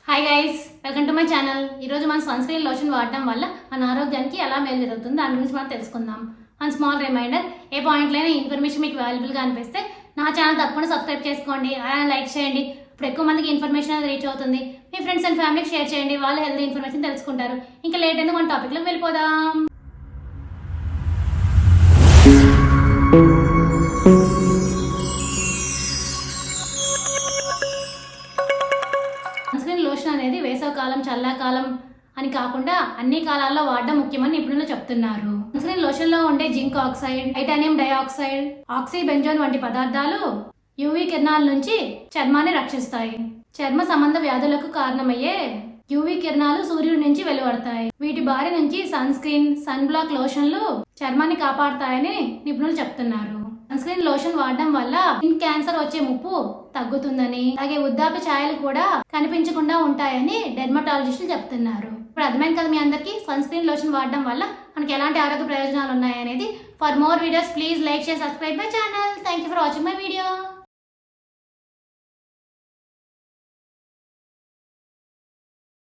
Hi guys, welcome to my channel. ఈరోజు మన sun screen lotion వాడటం వల్ల మన ఆరోగ్యానికి ఎలా మేలు జరుగుతుంది దాని గురించి మనం తెలుసుకుందాం. మన స్మాల్ రిమైండర్, ఏ పాయింట్లైనా ఇన్ఫర్మేషన్ మీకు వాల్యుబుల్గా అనిపిస్తే నా ఛానల్ తప్పకుండా సబ్స్క్రైబ్ చేసుకోండి, అలానే లైక్ చేయండి. ఇప్పుడు ఎక్కువ మందికి ఇన్ఫర్మేషన్ అనేది రీచ్ అవుతుంది. మీ ఫ్రెండ్స్ అండ్ ఫ్యామిలీకి షేర్ చేయండి, వాళ్ళు హెల్తీ ఇన్ఫర్మేషన్ తెలుసుకుంటారు. ఇంకా లేట్ ఎందుకు మన టాపిక్లోకి వెళ్ళిపోదాం. సన్ స్క్రీన్ లోషన్ అనేది వేసవకాలం, చల్లాకాలం అని కాకుండా అన్ని కాలాల్లో వాడడం ముఖ్యమని నిపుణులు చెప్తున్నారు. సన్ స్క్రీన్ లోషన్ లో ఉండే జింక్ ఆక్సైడ్, టైటానియం డైఆక్సైడ్, ఆక్సీబెంజోన్ వంటి పదార్థాలు యూవీ కిరణాల నుంచి చర్మాన్ని రక్షిస్తాయి. చర్మ సంబంధ వ్యాధులకు కారణమయ్యే యూవీ కిరణాలు సూర్యుడి నుంచి వెలువడతాయి. వీటి బారి నుంచి సన్ స్క్రీన్, సన్ బ్లాక్ లోషన్లు చర్మాన్ని కాపాడతాయని నిపుణులు చెప్తున్నారు. సన్ స్క్రీన్ లోషన్ వాడడం వల్ల స్కిన్ క్యాన్సర్ వచ్చే ముప్పు తగ్గుతుందని, అలాగే వృద్ధాప్య ఛాయలు కూడా కనిపించకుండా ఉంటాయని డెర్మటాలజిస్టులు చెప్తున్నారు. ఇప్పుడు అర్థమైంది కదా మీ అందరికీ సన్ స్క్రీన్ లోషన్ వాడడం వల్ల మనకి ఎలాంటి ఆరోగ్య ప్రయోజనాలు ఉన్నాయనేది. For more videos please like, share, subscribe my channel. Thank you for watching my video.